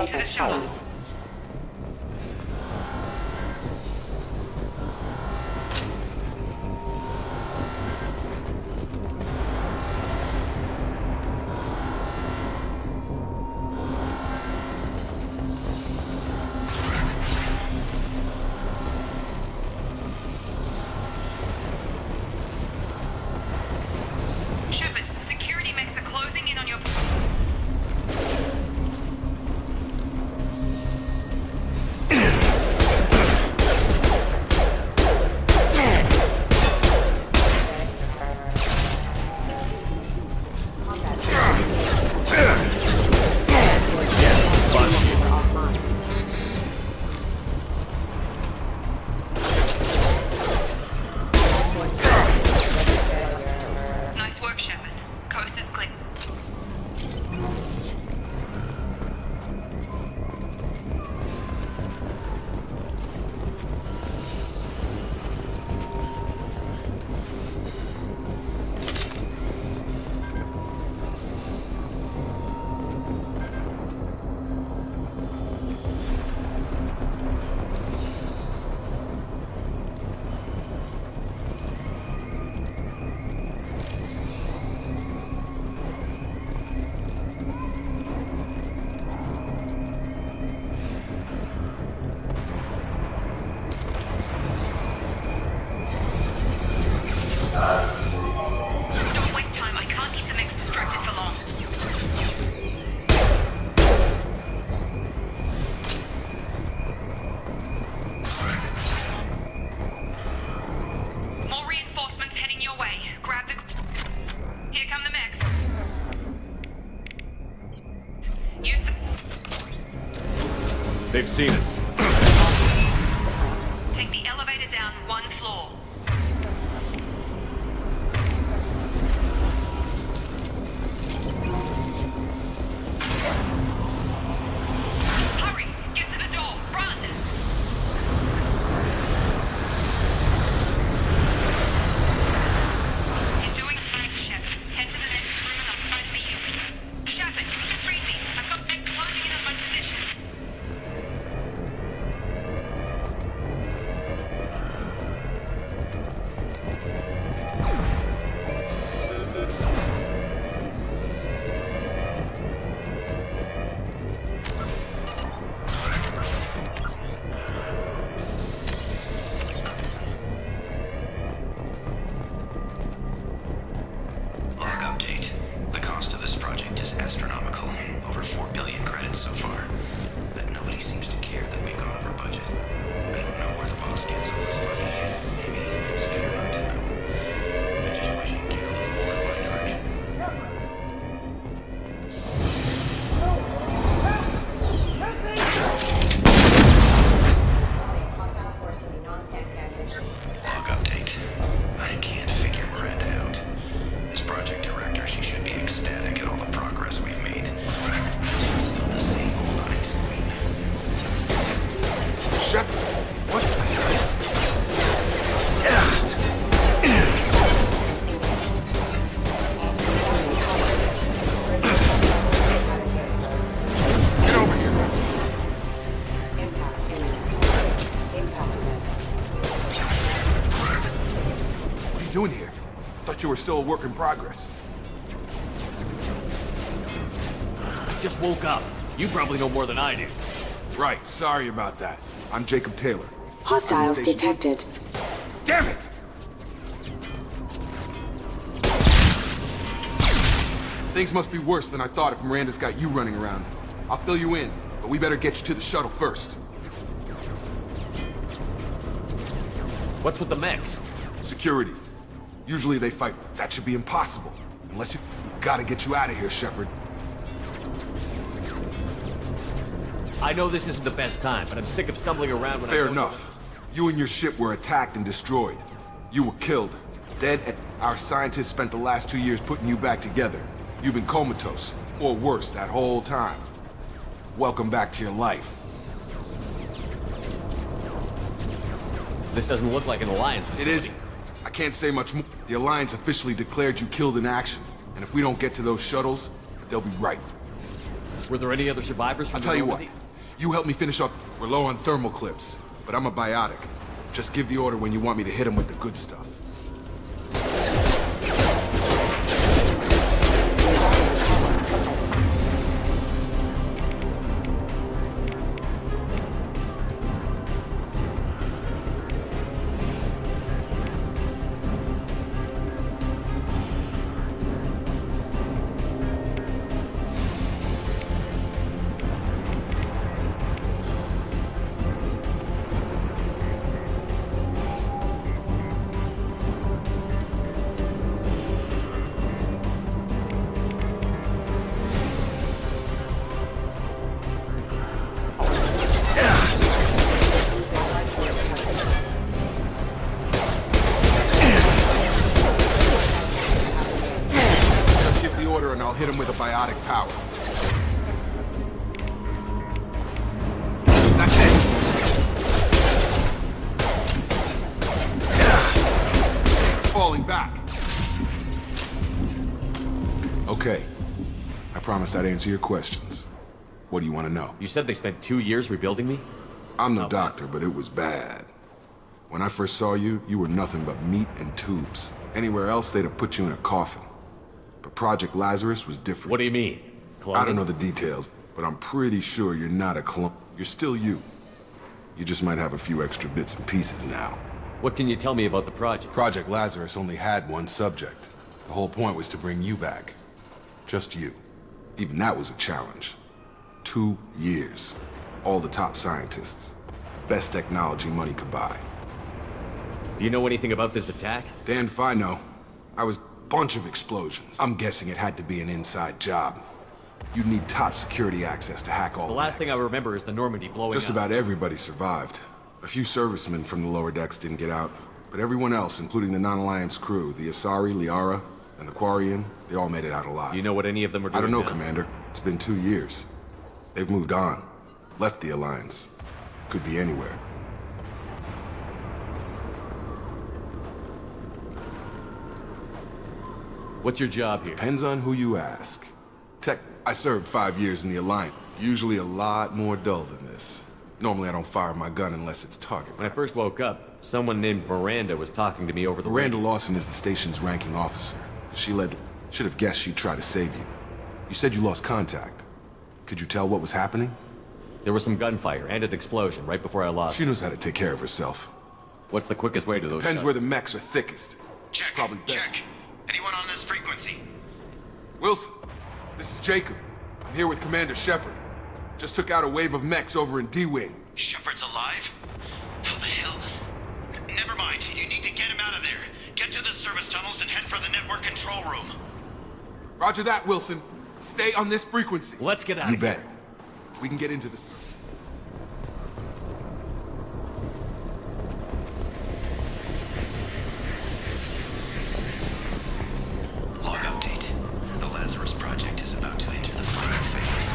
proceed to the shuttles. Shepard, security mechs are closing in on your... Nice work, Shepard. Coast is clear. Don't waste time. I can't keep the mechs distracted for long. More reinforcements heading your way. Grab the... Here come the mechs. Use the... They've seen us. Take the elevator down one floor. Hurry! Get to the door! Run! You're doing fine, Shepard. Head to the next room and I'll try to meet you. Shepard, read me. I've got them closing in on my position. Log update. The cost of this project is astronomical. Over 4 billion credits so far. But nobody seems to care that we've gone over budget. I don't know where the boss gets all this money. Maybe it's fair not to know. I just wish he'd give a little more in my direction. Log update. I can't figure Miranda out. As project director, she should be ecstatic at all the progress we've made. She's still the same old ice queen. Shepard, what the hell? Get over here. What are you doing here? Thought you were still a work in progress. I just woke up. You probably know more than I do. Right, sorry about that. I'm Jacob Taylor. Hostiles Station. detected. Damn it! Things must be worse than I thought if Miranda's got you running around. I'll fill you in, but we better get you to the shuttle first. What's with the mechs? Security. Usually they fight. That should be impossible. Unless we've got to get you out of here, Shepard. I know this isn't the best time, but I'm sick of stumbling around when I Fair don't- enough. You and your ship were attacked and destroyed. You were killed. Dead, and our scientists spent the last 2 years putting you back together. You've been comatose, or worse, that whole time. Welcome back to your life. This doesn't look like an Alliance It facility. is. I can't say much more. The Alliance officially declared you killed in action, and if we don't get to those shuttles, they'll be right. Were there any other survivors from I'll the tell you what. Normandy? You help me finish off. We're low on thermal clips, but I'm a biotic. Just give the order when you want me to hit him with the good stuff. And I'll hit him with a biotic power. That's it. Falling back. Okay. I promised I'd answer your questions. What do you want to know? You said they spent 2 years rebuilding me? I'm no doctor, but it was bad. When I first saw you, you were nothing but meat and tubes. Anywhere else, they'd have put you in a coffin. But Project Lazarus was different. What do you mean? Cloning? I don't know the details, but I'm pretty sure you're not a clone. You're still you. You just might have a few extra bits and pieces now. What can you tell me about the project? Project Lazarus only had one subject. The whole point was to bring you back. Just you. Even that was a challenge. 2 years. All the top scientists. Best technology money could buy. Do you know anything about this attack? Damned if I know. I was... bunch of explosions. I'm guessing it had to be an inside job. You'd need top security access to hack all The last thing I remember is the Normandy blowing Just up. about everybody survived. A few servicemen from the lower decks didn't get out, but everyone else, including the non-Alliance crew, the Asari, Liara, and the Quarian, they all made it out alive. Do you know what any of them are doing I don't know, now? Commander. It's been 2 years. They've moved on. Left the Alliance. Could be anywhere. What's your job here? Depends on who you ask. I served 5 years in the Alliance. Usually a lot more dull than this. Normally I don't fire my gun unless it's target. When I first woke up, someone named Miranda was talking to me over the Miranda radio. Lawson is the station's ranking officer. Should have guessed she'd try to save you. You said you lost contact. Could you tell what was happening? There was some gunfire and an explosion right before I lost. She knows how to take care of herself. What's the quickest way to those Depends shuttles? where the mechs are thickest. Check, Probably best. check. Anyone on this frequency? Wilson, this is Jacob. I'm here with Commander Shepard. Just took out a wave of mechs over in D-Wing. Shepard's alive? How the hell? Never mind. You need to get him out of there. Get to the service tunnels and head for the network control room. Roger that, Wilson. Stay on this frequency. Let's get out You of here. bet. We can get into the... Log update. The Lazarus Project is about to enter the final phase.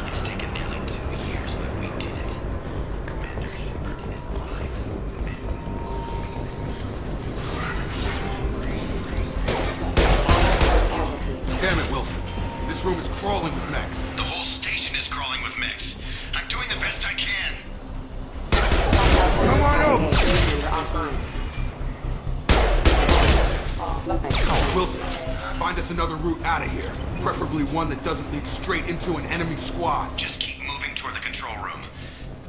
It's taken nearly 2 years, but we did it. Commander Shepard is alive. Damn it, Wilson. This room is crawling with mechs. The whole station is crawling with mechs. I'm doing the best I can. Come on over! Wilson, find us another route out of here. Preferably one that doesn't lead straight into an enemy squad. Just keep moving toward the control room.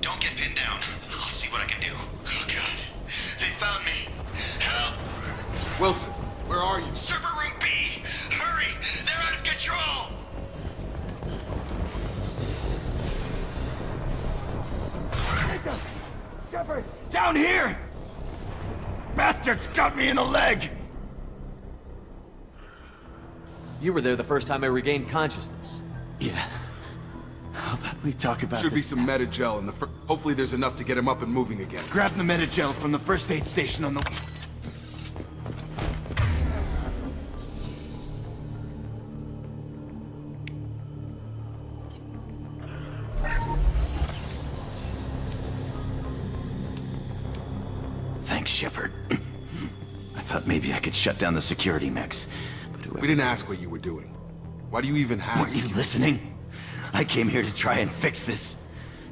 Don't get pinned down. I'll see what I can do. Oh, God. They found me. Help! Wilson, where are you? Server room B! Hurry! They're out of control! Shepard! Down here! Bastards got me in the leg! You were there the first time I regained consciousness. Yeah. How about we talk about Should be this? some Metagel in the Hopefully there's enough to get him up and moving again. Grab the Metagel from the first aid station on the... Thanks, Shepard. I thought maybe I could shut down the security mechs, but whoever... We didn't ask what you were doing. Why do you even have... Weren't you listening? I came here to try and fix this.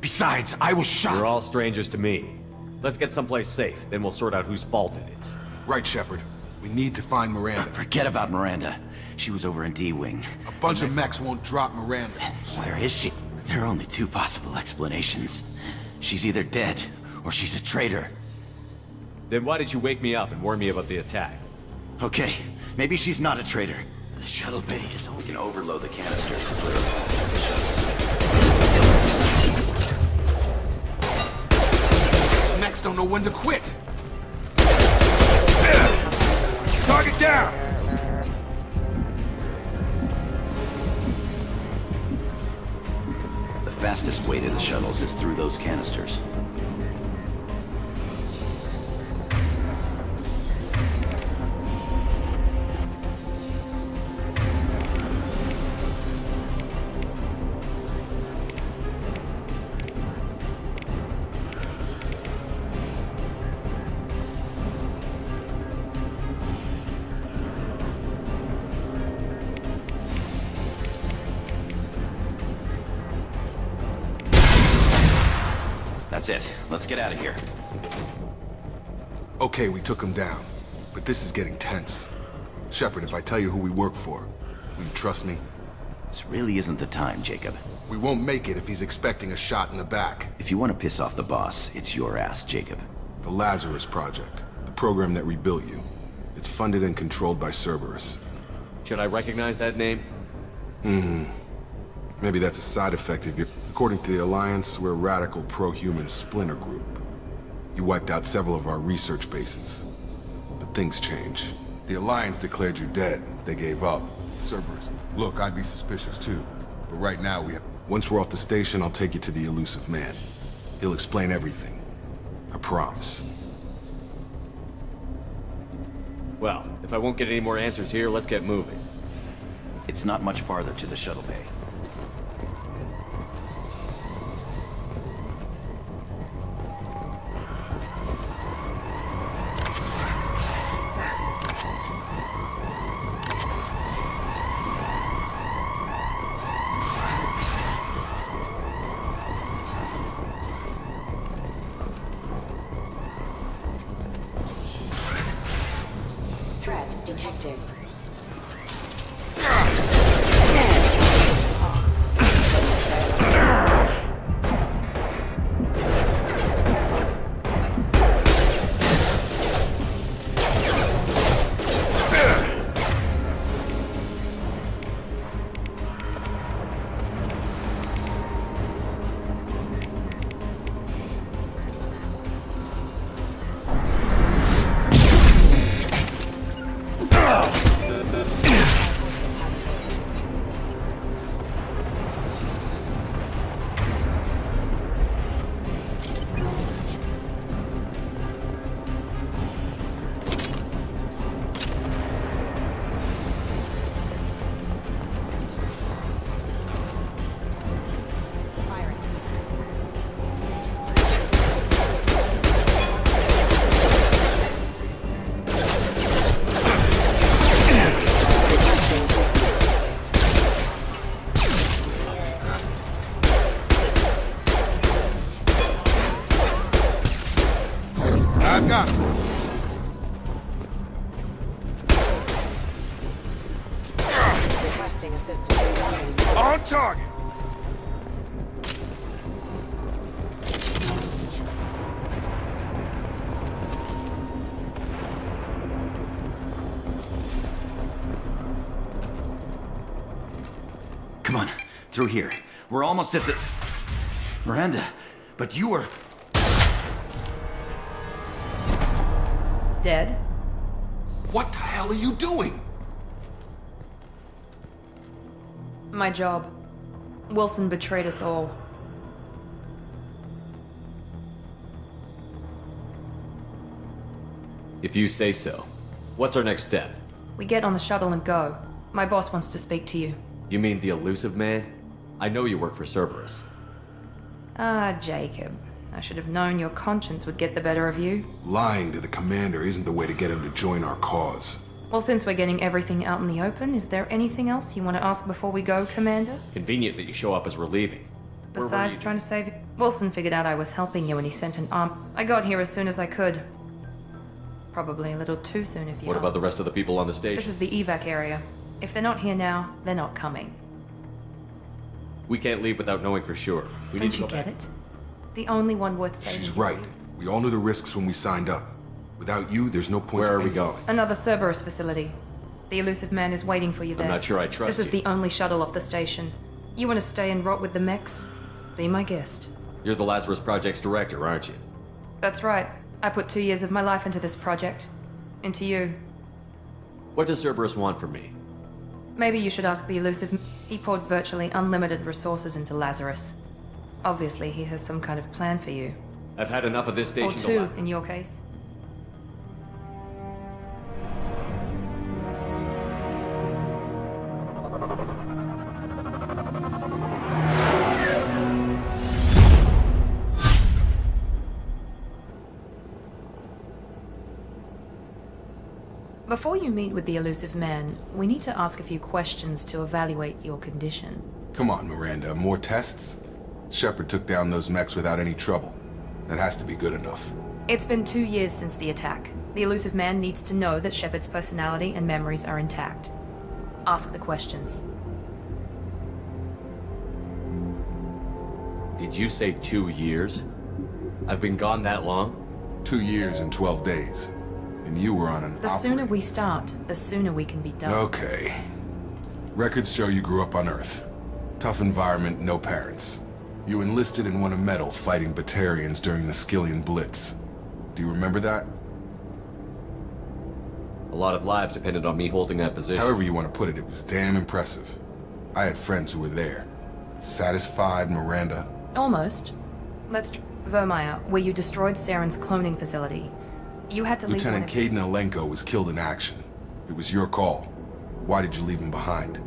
Besides, I was shot. You're all strangers to me. Let's get someplace safe, then we'll sort out whose fault it is. Right, Shepard. We need to find Miranda. Forget about Miranda. She was over in D-Wing. A bunch of mechs won't drop Miranda. Where is she? There are only two possible explanations. She's either dead, or she's a traitor. Then why did you wake me up and warn me about the attack? Okay, maybe she's not a traitor. The shuttle bay is only gonna overload the canisters to clear the These mechs don't know when to quit. Target down! The fastest way to the shuttles is through those canisters. That's it. Let's get out of here. Okay, we took him down. But this is getting tense. Shepard, if I tell you who we work for, will you trust me? This really isn't the time, Jacob. We won't make it if he's expecting a shot in the back. If you want to piss off the boss, it's your ass, Jacob. The Lazarus Project. The program that rebuilt you. It's funded and controlled by Cerberus. Should I recognize that name? Maybe that's a side effect of your... According to the Alliance, we're a radical pro-human splinter group. You wiped out several of our research bases. But things change. The Alliance declared you dead. They gave up. Cerberus. Look, I'd be suspicious too. But right now we have... Once we're off the station, I'll take you to the Elusive Man. He'll explain everything. I promise. Well, if I won't get any more answers here, let's get moving. It's not much farther to the shuttle bay. Threat detected. I've got him. Requesting assistance. On target. Come on, through here. We're almost at the... Miranda, but you were... Dead? What the hell are you doing? My job. Wilson betrayed us all. If you say so. What's our next step? We get on the shuttle and go. My boss wants to speak to you. You mean the Elusive Man? I know you work for Cerberus. Ah, Jacob. I should have known your conscience would get the better of you. Lying to the commander isn't the way to get him to join our cause. Well, since we're getting everything out in the open, is there anything else you want to ask before we go, Commander? Convenient that you show up as we're leaving. Where were Besides you? trying to save you. Wilson figured out I was helping you and he sent an arm. I got here as soon as I could. Probably a little too soon if you What ask. about the rest of the people on the This station? is the evac area. If they're not here now, they're not coming. We can't leave without knowing for sure. We need Don't to you go get back. it? The only one worth saving. She's is right. you. We all knew the risks when we signed up. Without you, there's no point Where to are we any- going? Another Cerberus facility. The elusive man is waiting for you there. not sure I trust This is you. the only shuttle off the station. You want to stay and rot with the mechs? Be my guest. You're the Lazarus Project's director, aren't you? That's right. I put 2 years of my life into this project. Into you. What does Cerberus want from me? Maybe you should ask the elusive. He poured virtually unlimited resources into Lazarus. Obviously, he has some kind of plan for you. I've had enough of this Or station to two, laugh. in your case. Before you meet with the elusive man, we need to ask a few questions to evaluate your condition. Come on, Miranda. More tests? Shepard took down those mechs without any trouble. That has to be good enough. It's been 2 years since the attack. The elusive man needs to know that Shepard's personality and memories are intact. Ask the questions. Did you say 2 years? I've been gone that long? 2 years and 12 days. And you were on an The sooner we start, the sooner we can be done. Okay. Records show you grew up on Earth. Tough environment, no parents. You enlisted and won a medal fighting Batarians during the Skillian Blitz. Do you remember that? A lot of lives depended on me holding that position. However you want to put it, it was damn impressive. I had friends who were there. Satisfied, Miranda? Almost. Vermeer, where you destroyed Saren's cloning facility. You had to leave Lieutenant one of- Caden Alenko was killed in action. It was your call. Why did you leave him behind?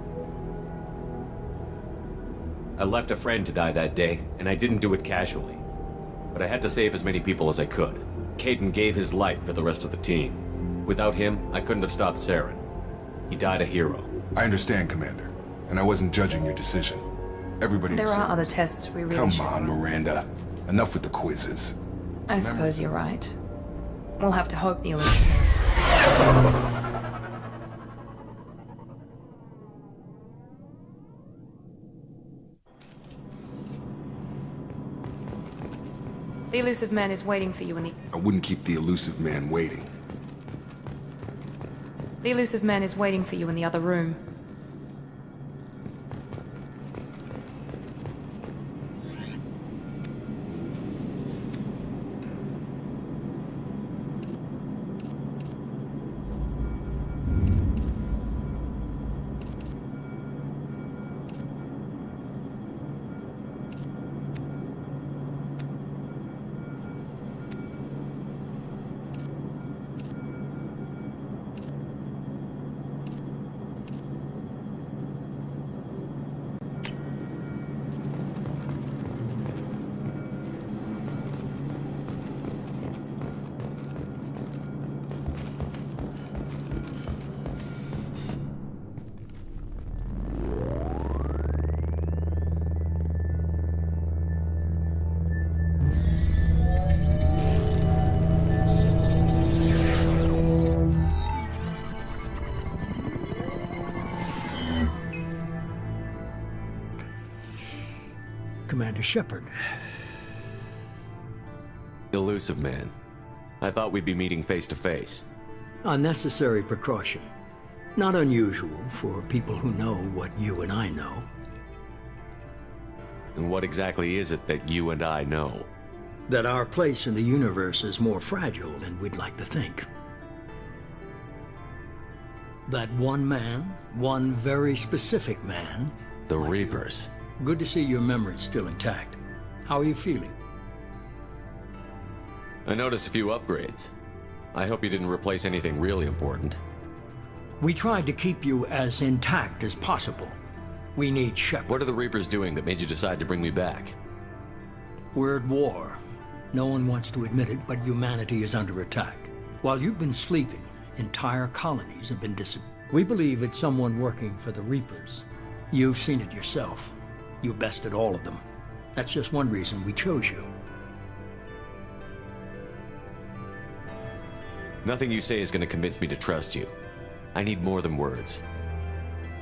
I left a friend to die that day, and I didn't do it casually. But I had to save as many people as I could. Caden gave his life for the rest of the team. Without him, I couldn't have stopped Saren. He died a hero. I understand, Commander. And I wasn't judging your decision. Everybody There are deserves- other tests we really Come should. on, Miranda. Enough with the quizzes. I suppose you're right. We'll have to hope the elusive. The elusive man is waiting for you in the... I wouldn't keep the elusive man waiting. The elusive man is waiting for you in the other room. Commander Shepard. Elusive man. I thought we'd be meeting face to face. Unnecessary precaution. Not unusual for people who know what you and I know. And what exactly is it that you and I know? That our place in the universe is more fragile than we'd like to think. That one man, one very specific man... The Reapers. Good to see your memory's still intact. How are you feeling? I noticed a few upgrades. I hope you didn't replace anything really important. We tried to keep you as intact as possible. We need Shepard. What are the Reapers doing that made you decide to bring me back? We're at war. No one wants to admit it, but humanity is under attack. While you've been sleeping, entire colonies have been We believe it's someone working for the Reapers. You've seen it yourself. You bested all of them. That's just one reason we chose you. Nothing you say is going to convince me to trust you. I need more than words.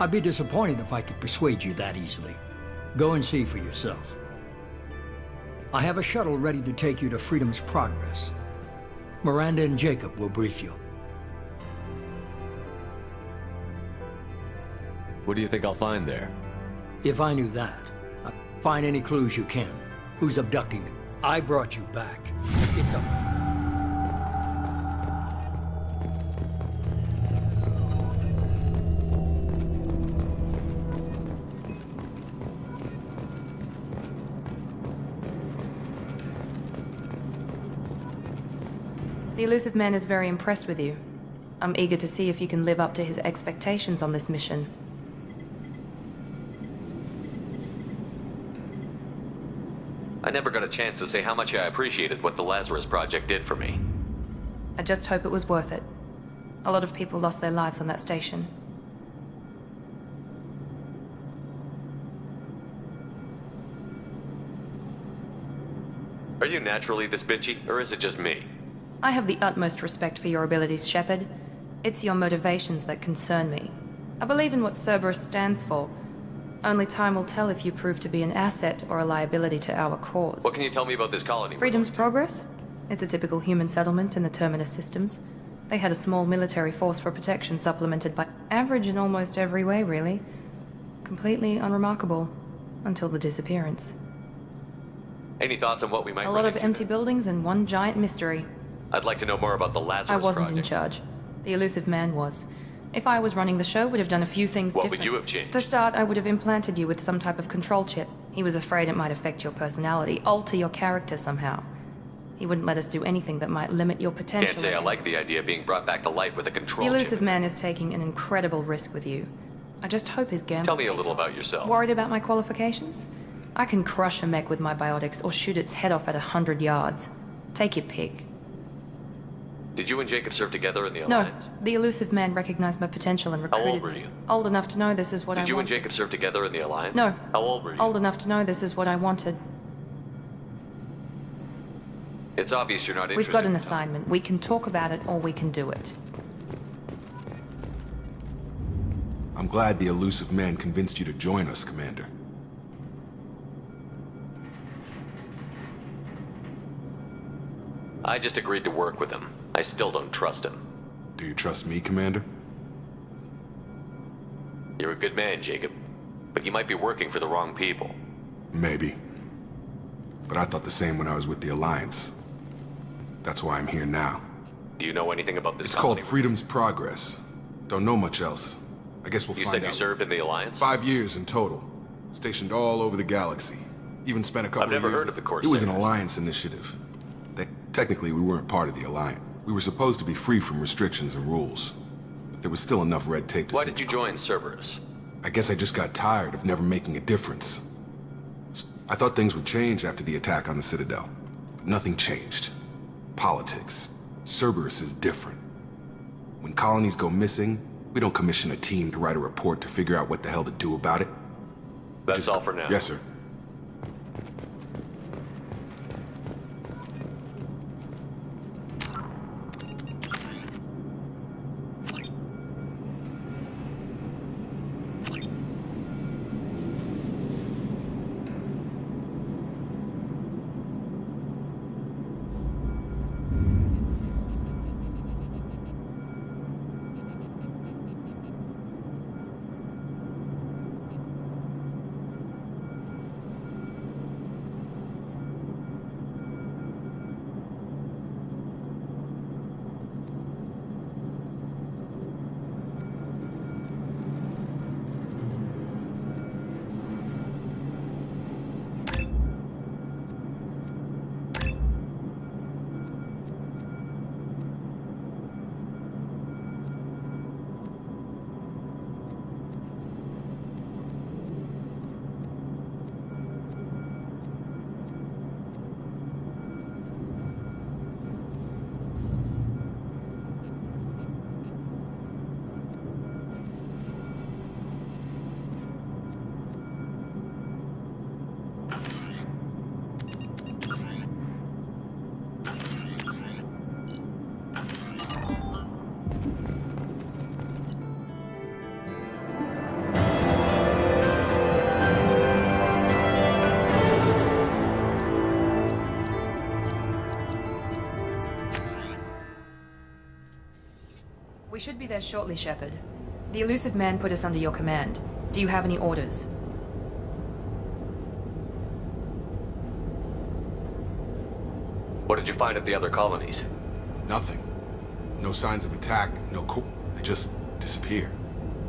I'd be disappointed if I could persuade you that easily. Go and see for yourself. I have a shuttle ready to take you to Freedom's Progress. Miranda and Jacob will brief you. What do you think I'll find there? If I knew that, I'd find any clues you can. Who's abducting them? I brought you back. It's a... The Elusive Man is very impressed with you. I'm eager to see if you can live up to his expectations on this mission. I never got a chance to say how much I appreciated what the Lazarus Project did for me. I just hope it was worth it. A lot of people lost their lives on that station. Are you naturally this bitchy, or is it just me? I have the utmost respect for your abilities, Shepard. It's your motivations that concern me. I believe in what Cerberus stands for. Only time will tell if you prove to be an asset or a liability to our cause. What can you tell me about this colony? Freedom's Progress? It's a typical human settlement in the Terminus systems. They had a small military force for protection supplemented by average in almost every way, really. Completely unremarkable. Until the disappearance. Any thoughts on what we might A lot of into? empty buildings and one giant mystery. I'd like to know more about the Lazarus I wasn't Project. in charge. The Elusive Man was. If I was running the show, would have done a few things What different. would you have changed? To start, I would have implanted you with some type of control chip. He was afraid it might affect your personality, alter your character somehow. He wouldn't let us do anything that might limit your potential. Can't say I like the idea of being brought back to life with a The control Elusive chip. Man is taking an incredible risk with you. I just hope his gamble Tell me a pays little off. about yourself. Worried about my qualifications? I can crush a mech with my biotics or shoot its head off at 100 yards. Take your pick. Did you and Jacob serve together in the No, Alliance? the Elusive Man recognized my potential and How recruited old were me. you? Old enough to know this is what I Did you and wanted. Jacob serve together in the Alliance? No. How old were you? Old enough to know this is what I wanted. It's obvious you're not interested. We've got an in Tom. assignment. We can talk about it or we can do it. I'm glad the Elusive Man convinced you to join us, Commander. I just agreed to work with him. I still don't trust him. Do you trust me, Commander? You're a good man, Jacob. But you might be working for the wrong people. Maybe. But I thought the same when I was with the Alliance. That's why I'm here now. Do you know anything about this It's colony? called Freedom's Progress. Don't know much else. I guess we'll You find said you out. served in the Alliance? 5 years in total. Stationed all over the galaxy. Even spent a couple I've never of years... heard of the It was an Corsairs. Alliance initiative. Technically, we weren't part of the Alliance. We were supposed to be free from restrictions and rules. But there was still enough red tape to Why sink did you join Cerberus? I guess I just got tired of never making a difference. I thought things would change after the attack on the Citadel. But nothing changed. Politics. Cerberus is different. When colonies go missing, we don't commission a team to write a report to figure out what the hell to do about it. That's all for now. Yes, sir. We should be there shortly, Shepard. The elusive man put us under your command. Do you have any orders? What did you find at the other colonies? Nothing. No signs of attack, they just disappear.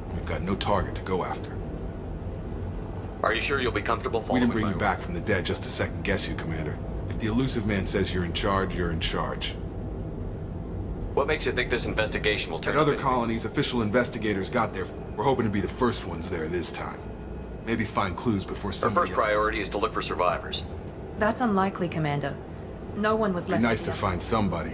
And we've got no target to go after. Are you sure you'll be comfortable We following didn't bring my you back from the dead just to second guess you, Commander. If the elusive man says you're in charge, you're in charge. What makes you think this investigation will turn At other up colonies, official investigators got there. We're hoping to be the first ones there this time. Maybe find clues before Our somebody first priority is to look for survivors. That's unlikely, Commander. No one was Be left. nice to together. find somebody.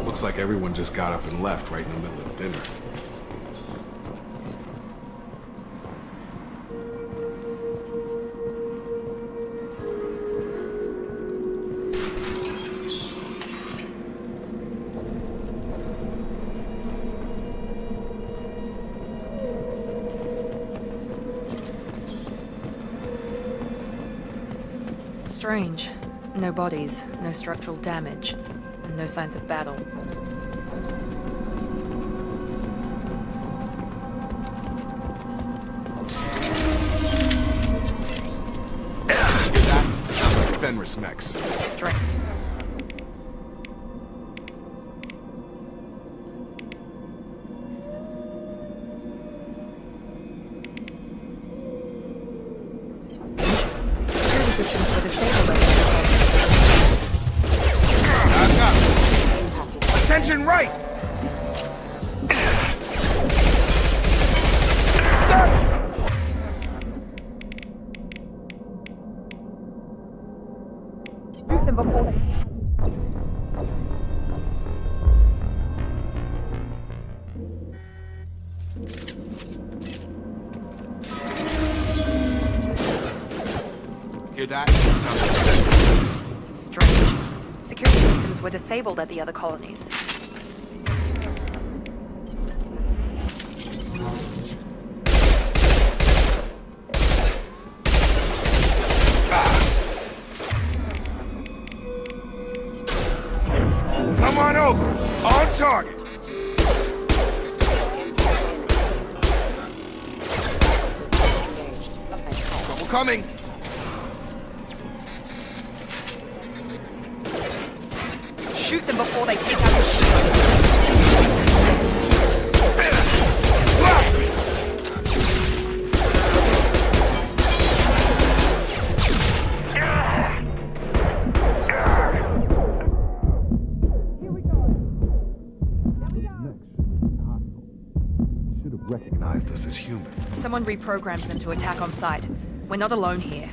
Looks like everyone just got up and left right in the middle of dinner. Strange. No bodies, no structural damage, and no signs of battle. Hear that? Sounds like Fenris mechs. Strange. Security systems were disabled at the Back up! Attention right! Hear that? Sounds like Fenris mechs. Strange. Security systems were disabled at the other colonies. Come on over! On target! Trouble coming! Shoot them before they take out the shield. Should have recognized us as human. Someone reprogrammed them to attack on sight. We're not alone here.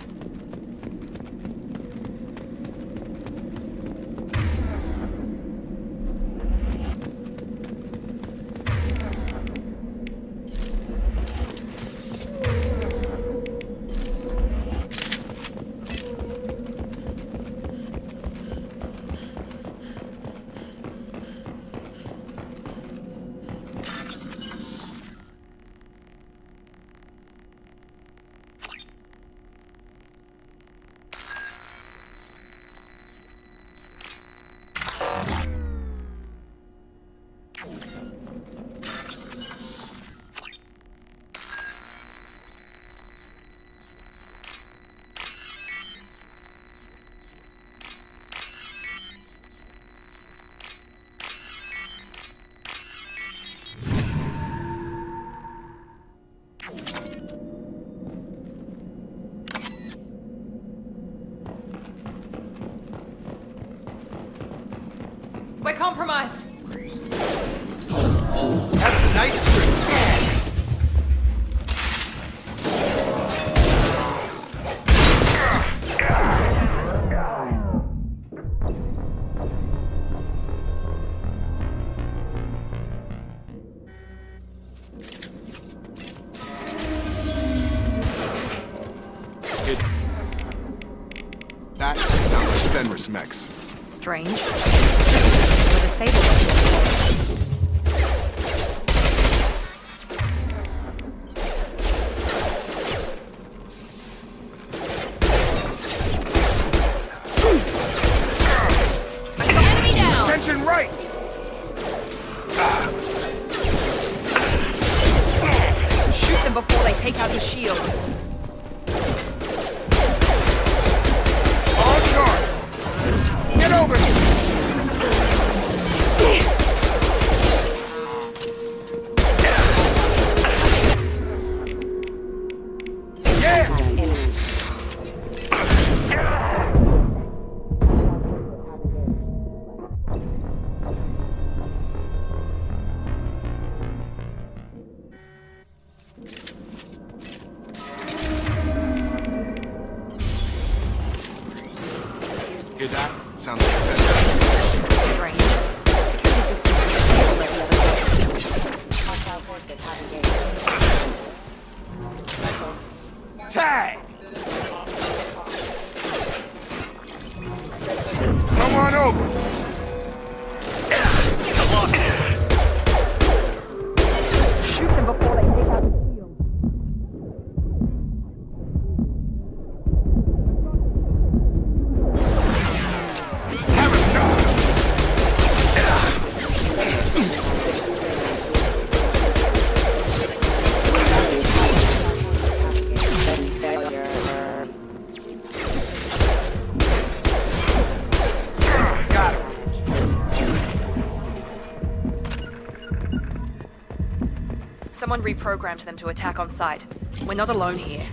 compromised. Have a nice trip. That sounds like Fenris mechs. Strange. With a sable weapon. Enemy down! Attention right! Shoot them before they take out the shield. On guard! Get over here! Hear that? Sounds like Fenris. Strange. Security systems disabled at the other buildings. Hostile forces have engaged. Tag! Come on over! Shoot them before they take out the shield. Have a gun! Defense failure. Got it. Someone reprogrammed them to attack on sight. We're not alone here.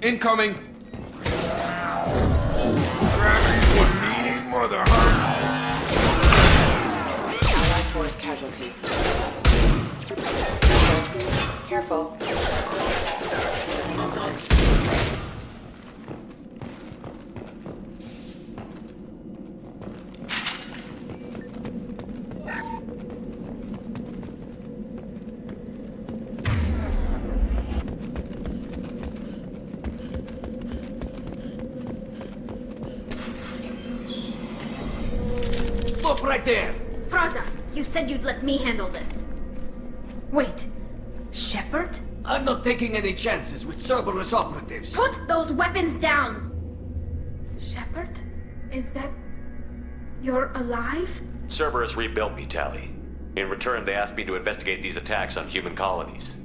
Incoming! Gravity's one mean mother, huh? Allied force casualty. Careful. Stop right there! Praza, you said you'd let me handle this. Wait, Shepard? I'm not taking any chances with Cerberus operatives. Put those weapons down! Shepard? Is that... you're alive? Cerberus rebuilt me, Tally. In return, they asked me to investigate these attacks on human colonies.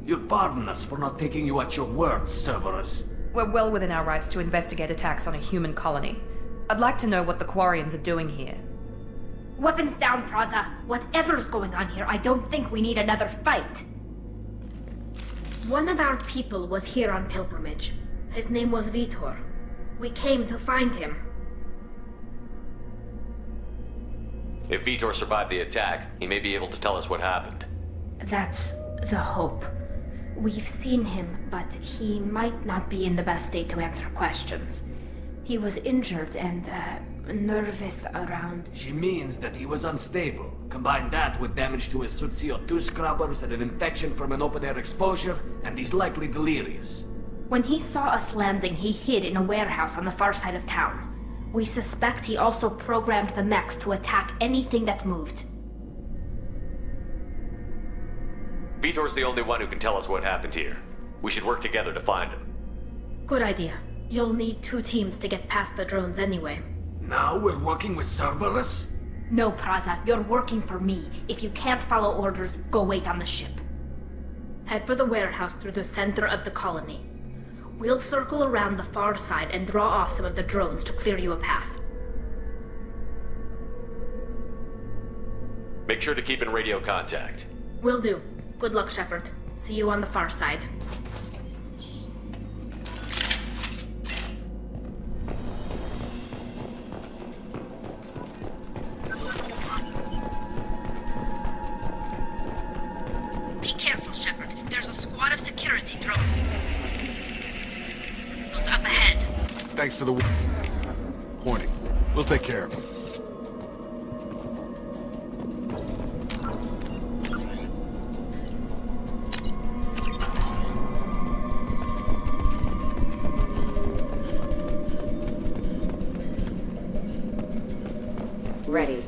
You'll pardon us for not taking you at your word, Cerberus. We're well within our rights to investigate attacks on a human colony. I'd like to know what the Quarians are doing here. Weapons down, Praza. Whatever's going on here, I don't think we need another fight. One of our people was here on pilgrimage. His name was Vitor. We came to find him. If Vitor survived the attack, he may be able to tell us what happened. That's the hope. We've seen him, but he might not be in the best state to answer questions. He was injured and, nervous around. She means that he was unstable. Combine that with damage to his suit CO2 scrubbers and an infection from an open-air exposure, and he's likely delirious. When he saw us landing, he hid in a warehouse on the far side of town. We suspect he also programmed the mechs to attack anything that moved. Vitor's the only one who can tell us what happened here. We should work together to find him. Good idea. You'll need 2 teams to get past the drones anyway. Now we're working with Cerberus? No, Praza, you're working for me. If you can't follow orders, go wait on the ship. Head for the warehouse through the center of the colony. We'll circle around the far side and draw off some of the drones to clear you a path. Make sure to keep in radio contact. Will do. Good luck, Shepard. See you on the far side. Be careful, Shepard. There's a squad of security drones. What's up ahead? Thanks for the warning. We'll take care of him. Ready.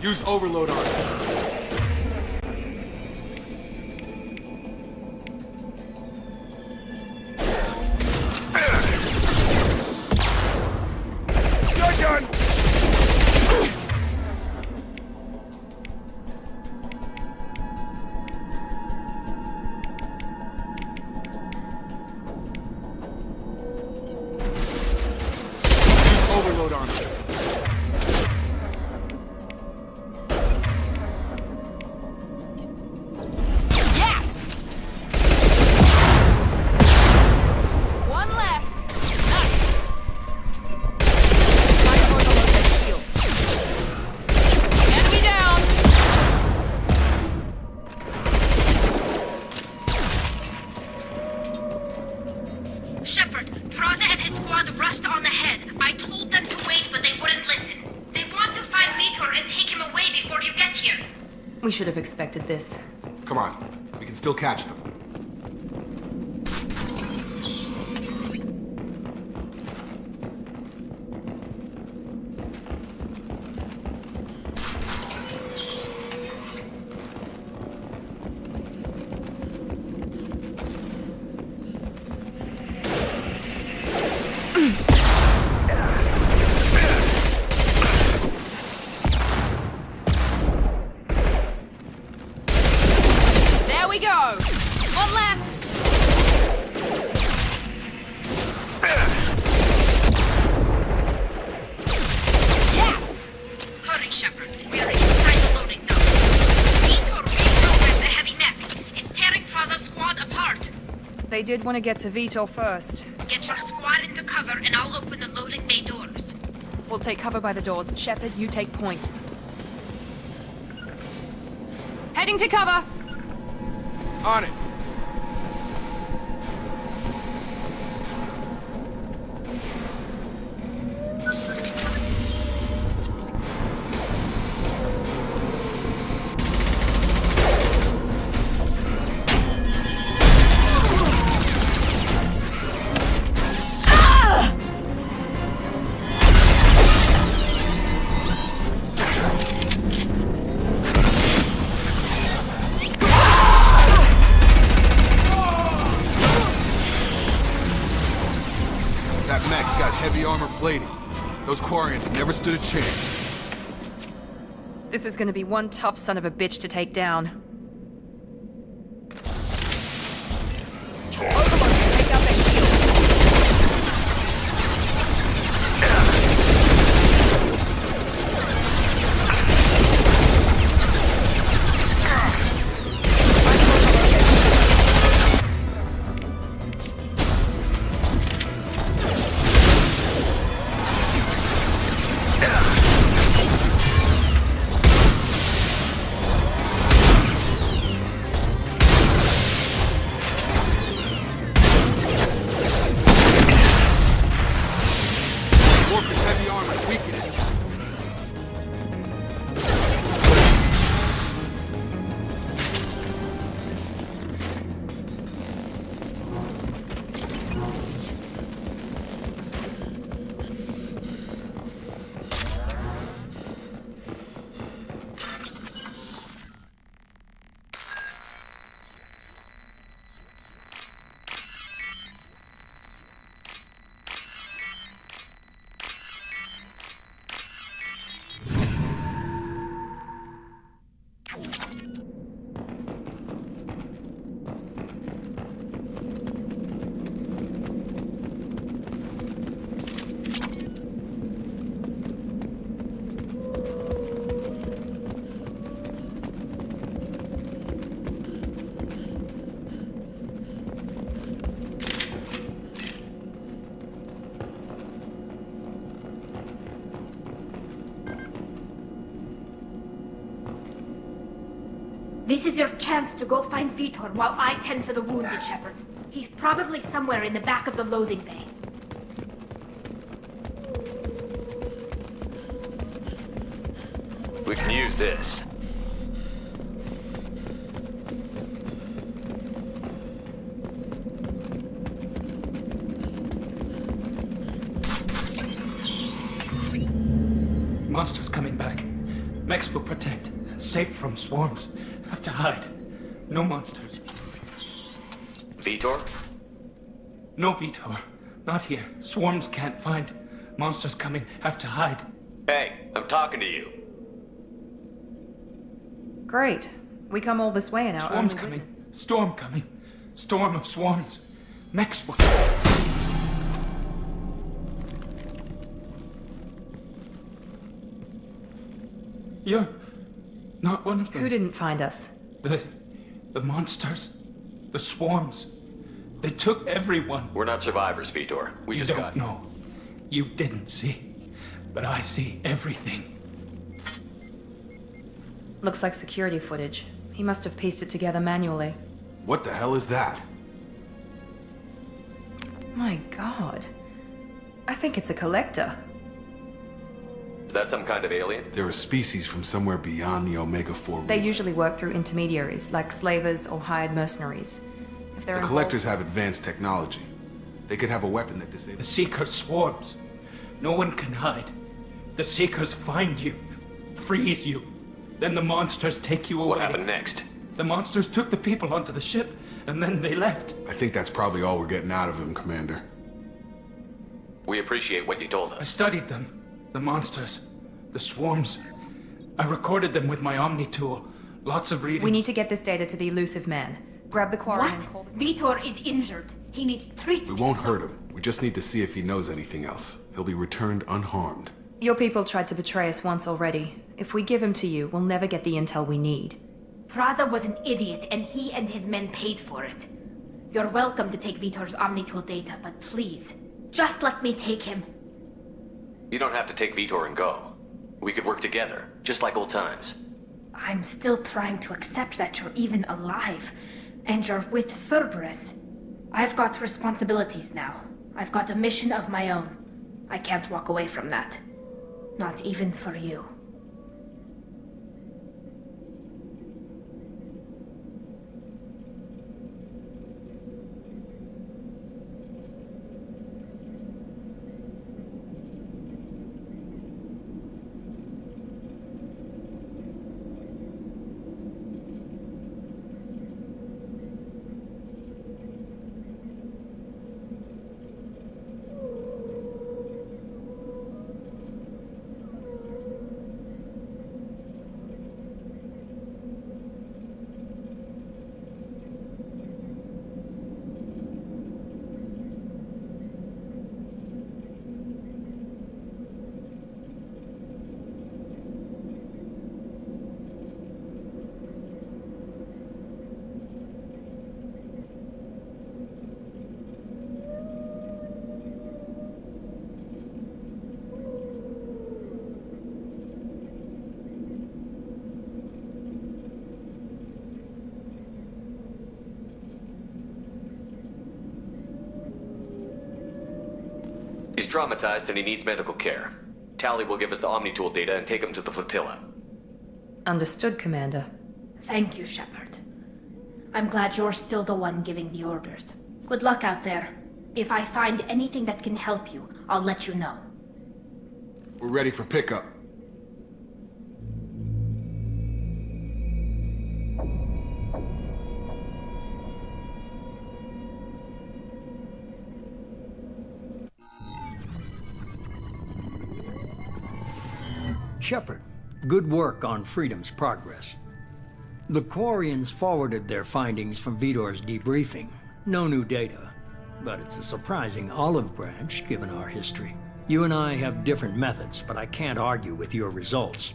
Use overload on him. Gun! Overload on him. Shepard, Praza and his squad rushed on ahead. I told them to wait, but they wouldn't listen. They want to find Vitor and take him away before you get here. We should have expected this. Come on. We can still catch them. There we go! One left! Yes! Hurry, Shepard. We are inside the loading dock. Vitor reprogrammed the heavy mech. It's tearing Praza's squad apart. They did want to get to Vitor first. Get your squad into cover and I'll open the loading bay doors. We'll take cover by the doors. Shepard, you take point. Heading to cover! On it. That mech's got heavy armor plating. Those Quarians never stood a chance. This is gonna be one tough son of a bitch to take down. Overlord, take out that shield. This is your chance to go find Vitor while I tend to the wounded, Shepard. He's probably somewhere in the back of the loading bay. We can use this. Monsters coming back. Mex will protect. Safe from swarms. Have to hide. No monsters. Vitor? No Vitor. Not here. Swarms can't find. Monsters coming. Have to hide. Hey, I'm talking to you. Great. We come all this way in our Swarms only coming. witness. Storm coming. Storm of swarms. Mex will... You're not one of them. Who didn't find us? The monsters. The swarms. They took everyone. We're not survivors, Vitor. We You just don't got... know. You didn't see. But I see everything. Looks like security footage. He must have pieced it together manually. What the hell is that? My god. I think it's a collector. Is that some kind of alien? They're a species from somewhere beyond the Omega-4 They region. usually work through intermediaries, like slavers or hired mercenaries. If they're The involved- collectors have advanced technology. They could have a weapon that The disables... Seeker swarms. No one can hide. The Seekers find you. Freeze you. Then the monsters take you away. What happened next? The monsters took the people onto the ship, and then they left. I think that's probably all we're getting out of him, Commander. We appreciate what you told I us. studied them. The monsters. The swarms. I recorded them with my Omni tool. Lots of readings. We need to get this data to the elusive man. Grab the quarry What? and call the... Vitor is injured. He needs treatment. We won't hurt him. We just need to see if he knows anything else. He'll be returned unharmed. Your people tried to betray us once already. If we give him to you, we'll never get the intel we need. Praza was an idiot, and he and his men paid for it. You're welcome to take Vitor's Omnitool data, but please, just let me take him. You don't have to take Vitor and go. We could work together, just like old times. I'm still trying to accept that you're even alive, and you're with Cerberus. I've got responsibilities now. I've got a mission of my own. I can't walk away from that. Not even for you. He's traumatized and he needs medical care. Tally will give us the Omnitool data and take him to the flotilla. Understood, Commander. Thank you, Shepard. I'm glad you're still the one giving the orders. Good luck out there. If I find anything that can help you, I'll let you know. We're ready for pickup. Shepard, good work on Freedom's progress. The Quarians forwarded their findings from Vitor's debriefing. No new data, but it's a surprising olive branch given our history. You and I have different methods, but I can't argue with your results.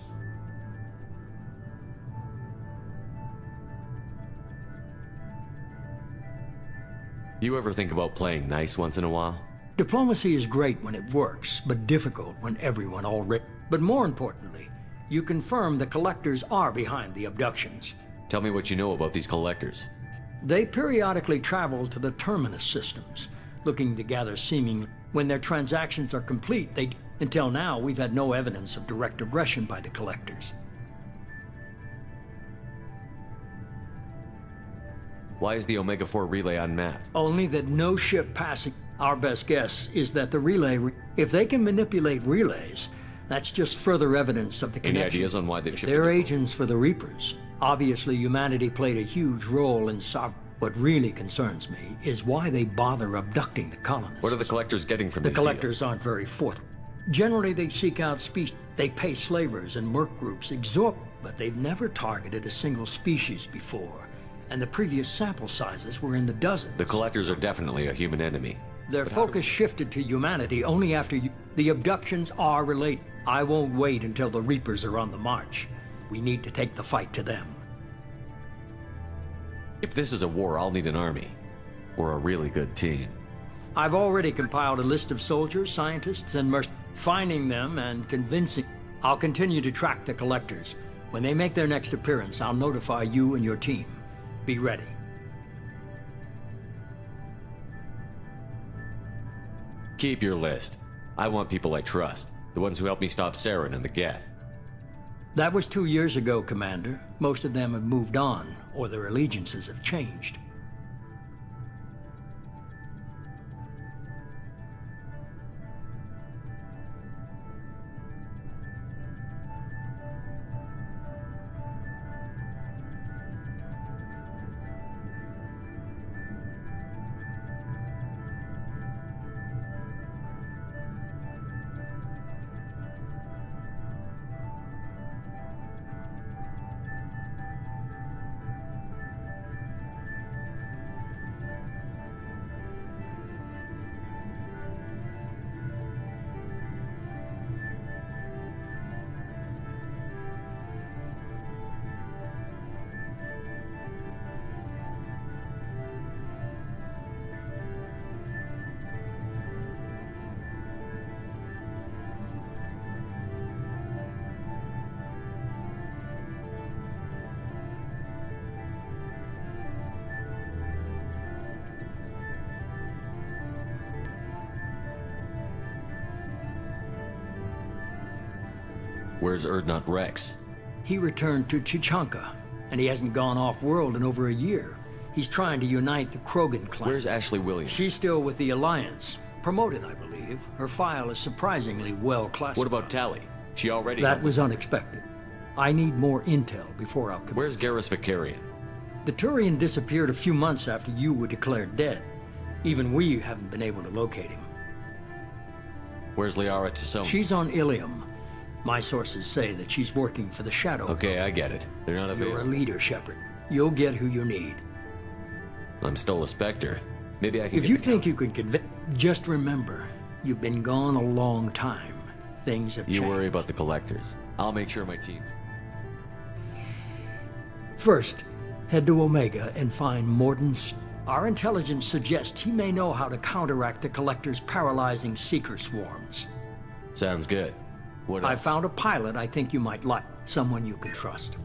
You ever think about playing nice once in a while? Diplomacy is great when it works, but difficult when everyone already... But more importantly, you confirm the collectors are behind the abductions. Tell me what you know about these collectors. They periodically travel to the Terminus systems, looking to gather seeming... When their transactions are complete, they... Until now, we've had no evidence of direct aggression by the collectors. Why is the Omega-4 relay unmapped? Only that no ship passing... Our best guess is that the relay... If they can manipulate relays, that's just further evidence of the Any connection. ideas on why they've If shifted they're the- agents for the Reapers. Obviously, humanity played a huge role in What really concerns me is why they bother abducting the colonists. What are the collectors getting from The these collectors deals? aren't very forthright. Generally, they seek out species. They pay slavers and merc groups exorbitant, but they've never targeted a single species before. And the previous sample sizes were in the dozens. The collectors are definitely a human enemy. Their focus shifted to humanity only after the abductions are related. I won't wait until the Reapers are on the march. We need to take the fight to them. If this is a war, I'll need an army. Or a really good team. I've already compiled a list of soldiers, scientists, and mercenaries. Finding them and convincing... I'll continue to track the collectors. When they make their next appearance, I'll notify you and your team. Be ready. Keep your list. I want people I trust. The ones who helped me stop Saren and the Geth. That was 2 years ago, Commander. Most of them have moved on, or their allegiances have changed. Where's Urdnot Rex? He returned to Chichanka, and he hasn't gone off-world in over a year. He's trying to unite the Krogan clan. Where's Ashley Williams? She's still with the Alliance. Promoted, I believe. Her file is surprisingly well classified. What about Tally? She already... That was unexpected. I need more intel before I'll commit. Where's Garrus Vicarian? The Turian disappeared a few months after you were declared dead. Even we haven't been able to locate him. Where's Liara T'Soni? She's on Ilium. My sources say that she's working for the Shadow. Okay, I get it. They're not You're a available. leader, Shepard. You'll get who you need. I'm still a Spectre. Maybe I can If get you the think council- you can convince... Just remember, you've been gone a long time. Things have You changed. worry about the collectors. I'll make sure my team... First, head to Omega and find Mordin. Our intelligence suggests he may know how to counteract the Collector's paralyzing Seeker swarms. Sounds good. What else? I found a pilot I think you might like. Someone you can trust.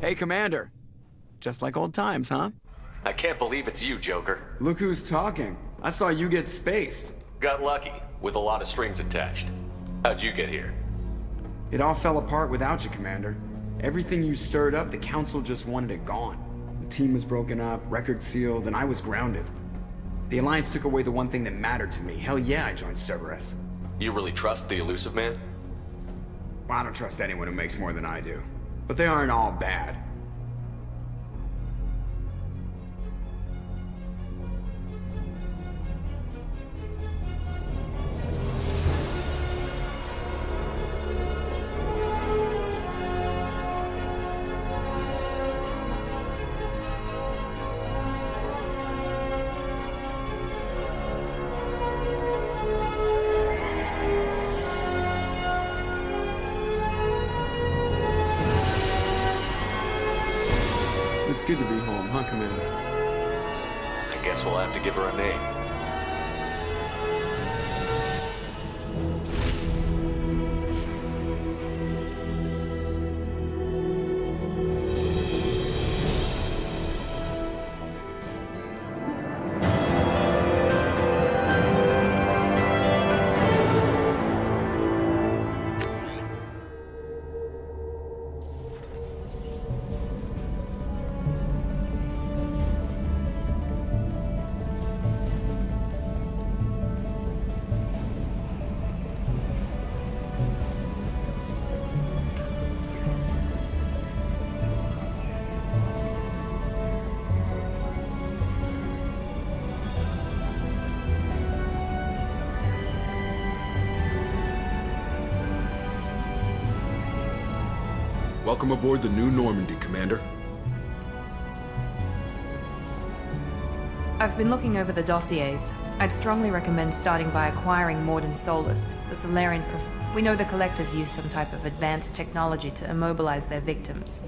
Hey, Commander. Just like old times, huh? I can't believe it's you, Joker. Look who's talking. I saw you get spaced. Got lucky, with a lot of strings attached. How'd you get here? It all fell apart without you, Commander. Everything you stirred up, the Council just wanted it gone. The team was broken up, record sealed, and I was grounded. The Alliance took away the one thing that mattered to me. Hell yeah, I joined Cerberus. You really trust the Elusive Man? Well, I don't trust anyone who makes more than I do. But they aren't all bad. It's good to be home, huh, Commander? I guess we'll have to give her a name. Welcome aboard the new Normandy, Commander. I've been looking over the dossiers. I'd strongly recommend starting by acquiring Morden Solus, the Solarian We know the Collectors use some type of advanced technology to immobilize their victims.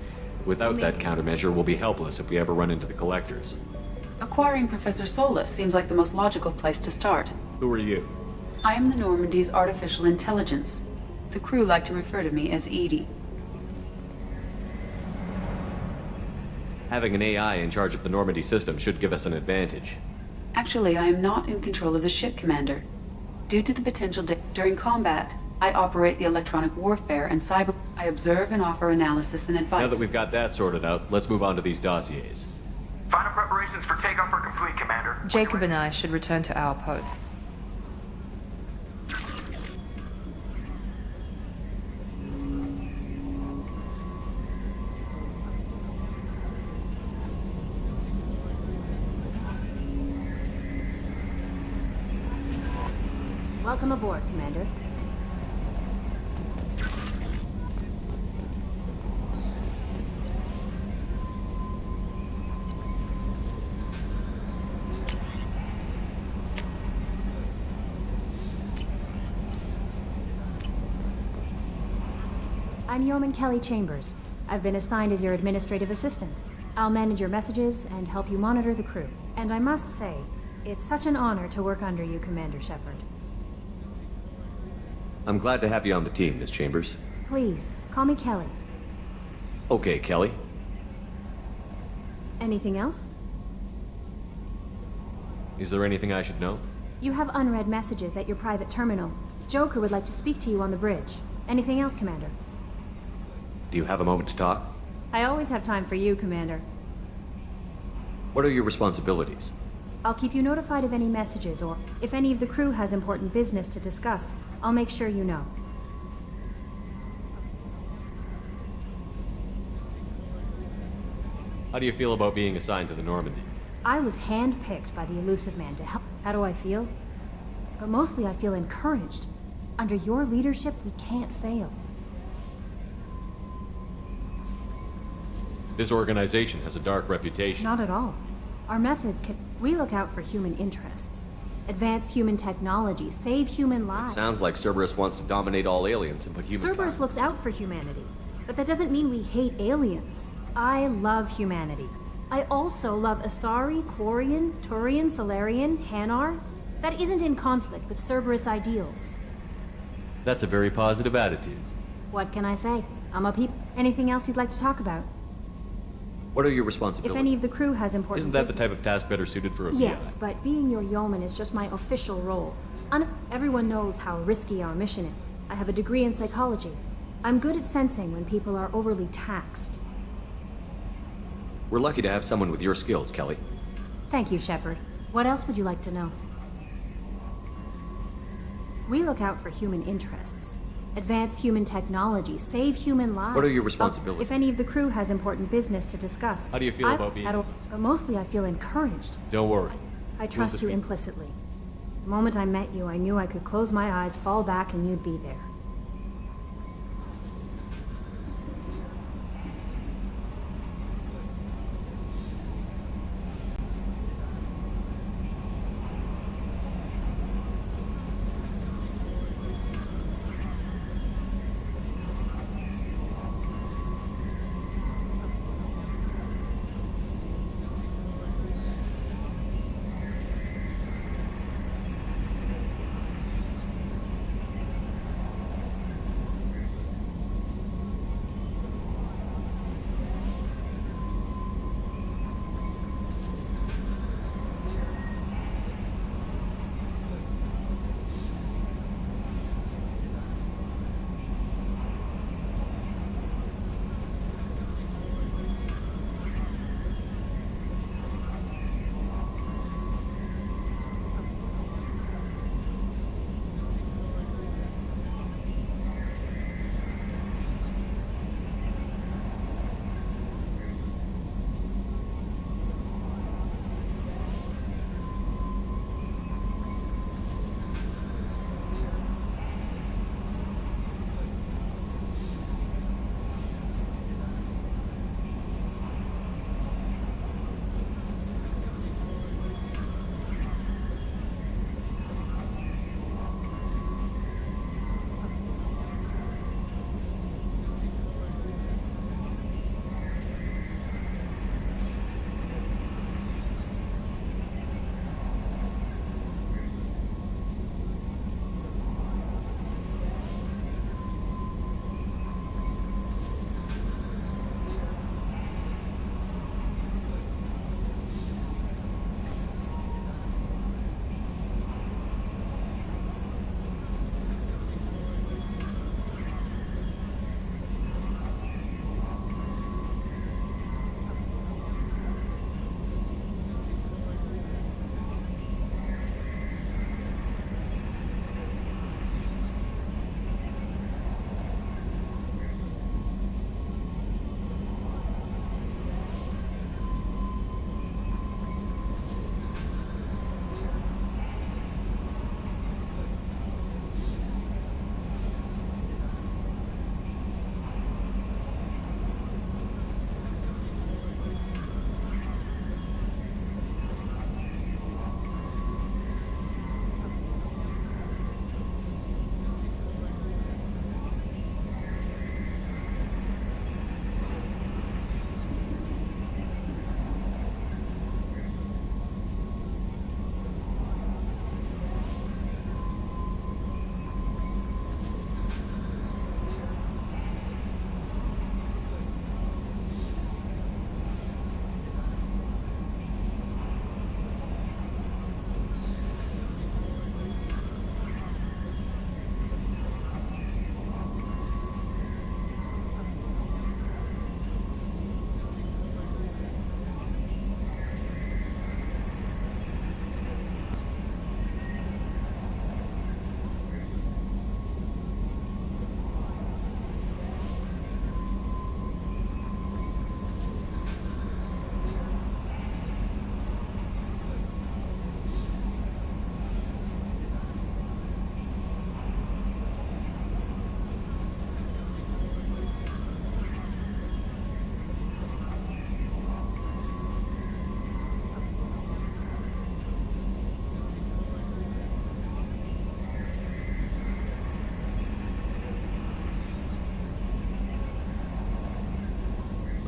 Without that countermeasure, we'll be helpless if we ever run into the Collectors. Acquiring Professor Solus seems like the most logical place to start. Who are you? I am the Normandy's artificial intelligence. The crew like to refer to me as Edie. Having an AI in charge of the Normandy system should give us an advantage. Actually, I am not in control of the ship, Commander. Due to the potential during combat, I operate the electronic warfare and cyber. I observe and offer analysis and advice. Now that we've got that sorted out, let's move on to these dossiers. Final preparations for takeoff are complete, Commander. Jacob and I should return to our posts. Welcome aboard, Commander. I'm Yeoman Kelly Chambers. I've been assigned as your administrative assistant. I'll manage your messages and help you monitor the crew. And I must say, it's such an honor to work under you, Commander Shepard. I'm glad to have you on the team, Miss Chambers. Please, call me Kelly. Okay, Kelly. Anything else? Is there anything I should know? You have unread messages at your private terminal. Joker would like to speak to you on the bridge. Anything else, Commander? Do you have a moment to talk? I always have time for you, Commander. What are your responsibilities? I'll keep you notified of any messages, or if any of the crew has important business to discuss, I'll make sure you know. How do you feel about being assigned to the Normandy? I was handpicked by the Elusive Man to help. How do I feel? But mostly I feel encouraged. Under your leadership, we can't fail. This organization has a dark reputation. Not at all. Our methods can... We look out for human interests. Advance human technology, save human lives. Sounds like Cerberus wants to dominate all aliens and put humankind... Cerberus looks out for humanity. But that doesn't mean we hate aliens. I love humanity. I also love Asari, Quarian, Turian, Solarian, Hanar. That isn't in conflict with Cerberus ideals. That's a very positive attitude. What can I say? I'm a peep. Anything else you'd like to talk about? What are your responsibilities? If any of the crew has important Isn't that the business- type of task better suited for a Yes, but being your yeoman is just my official role. Everyone knows how risky our mission is. I have a degree in psychology. I'm good at sensing when people are overly taxed. We're lucky to have someone with your skills, Kelly. Thank you, Shepard. What else would you like to know? We look out for human interests. Advance human technology, save human lives. What are your responsibilities? If any of the crew has important business to discuss... How do you feel about being... But mostly I feel encouraged. Don't worry. I trust you implicitly. The moment I met you, I knew I could close my eyes, fall back, and you'd be there.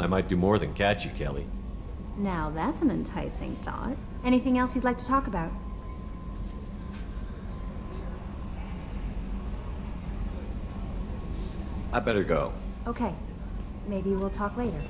I might do more than catch you, Kelly. Now that's an enticing thought. Anything else you'd like to talk about? I better go. Okay. Maybe we'll talk later.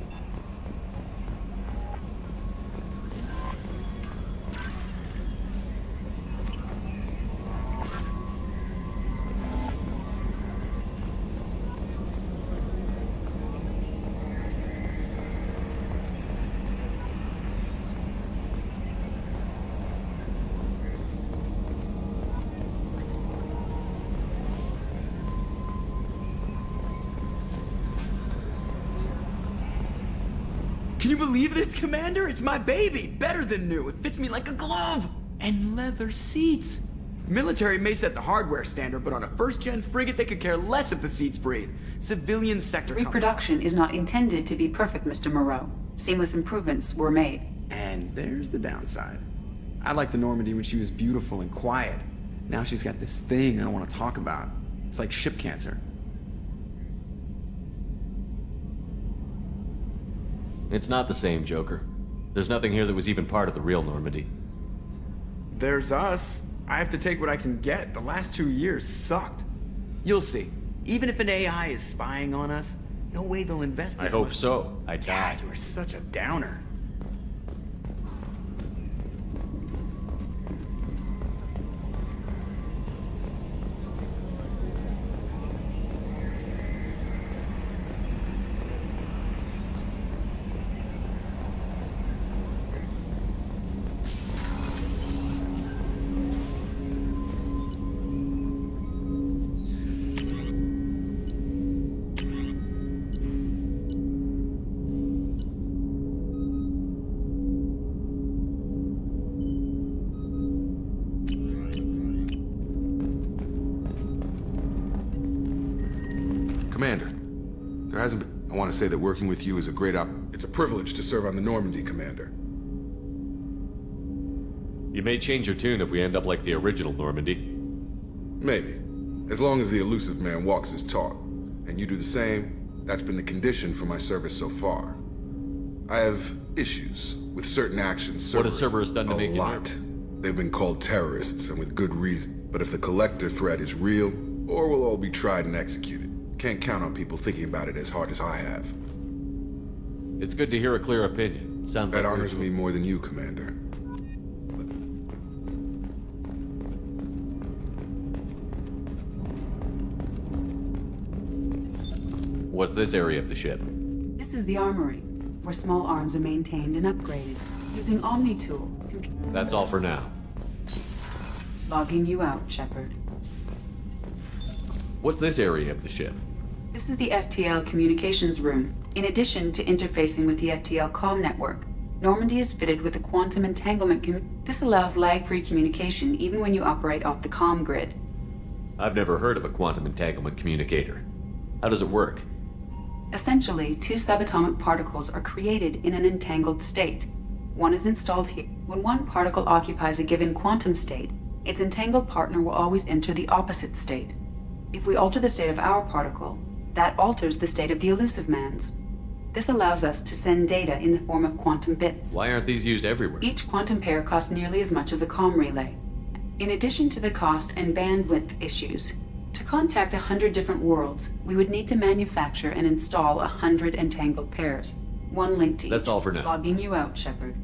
Can you believe this, Commander? It's my baby! Better than new. It fits me like a glove! And leather seats! Military may set the hardware standard, but on a first-gen frigate, they could care less if the seats breathe. Civilian sector... Reproduction is not intended to be perfect, Mr. Moreau. Seamless improvements were made. And there's the downside. I liked the Normandy when she was beautiful and quiet. Now she's got this thing I don't want to talk about. It's like ship cancer. It's not the same, Joker. There's nothing here that was even part of the real Normandy. There's us. I have to take what I can get. The last 2 years sucked. You'll see. Even if an AI is spying on us, no way they'll invest this I hope much. so. I die. God, you are such a downer. Commander, there hasn't been... I want to say that working with you is a great It's a privilege to serve on the Normandy, Commander. You may change your tune if we end up like the original Normandy. Maybe. As long as the elusive man walks his talk. And you do the same, that's been the condition for my service so far. I have issues with certain actions What has Cerberus done to make you A lot. They've been called terrorists, and with good reason. But if the Collector threat is real, or we'll all be tried and executed. Can't count on people thinking about it as hard as I have. It's good to hear a clear opinion. Sounds That like honors me more than you, Commander. What's this area of the ship? This is the armory, where small arms are maintained and upgraded, using Omni-Tool. That's all for now. Logging you out, Shepard. What's this area of the ship? This is the FTL communications room. In addition to interfacing with the FTL comm network, Normandy is fitted with a quantum entanglement This allows lag-free communication even when you operate off the comm grid. I've never heard of a quantum entanglement communicator. How does it work? Essentially, two subatomic particles are created in an entangled state. One is installed here. When one particle occupies a given quantum state, its entangled partner will always enter the opposite state. If we alter the state of our particle, that alters the state of the elusive man's. This allows us to send data in the form of quantum bits. Why aren't these used everywhere? Each quantum pair costs nearly as much as a comm relay. In addition to the cost and bandwidth issues, to contact 100 different worlds, we would need to manufacture and install 100 entangled pairs. One link to each. That's all for now. Logging you out, Shepard.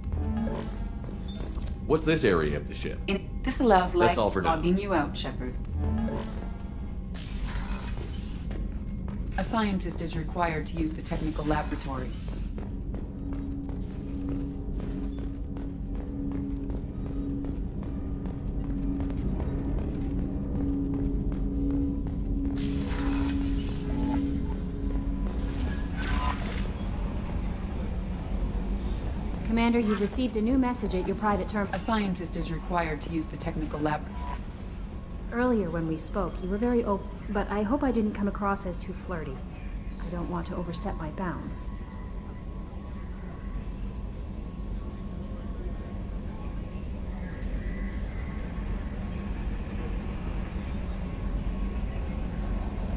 What's this area of the ship? This allows That's all for now. logging you out, Shepard. A scientist is required to use the technical laboratory. Commander, you've received a new message at your private terminal. A scientist is required to use the technical lab. Earlier when we spoke, you were very open, but I hope I didn't come across as too flirty. I don't want to overstep my bounds.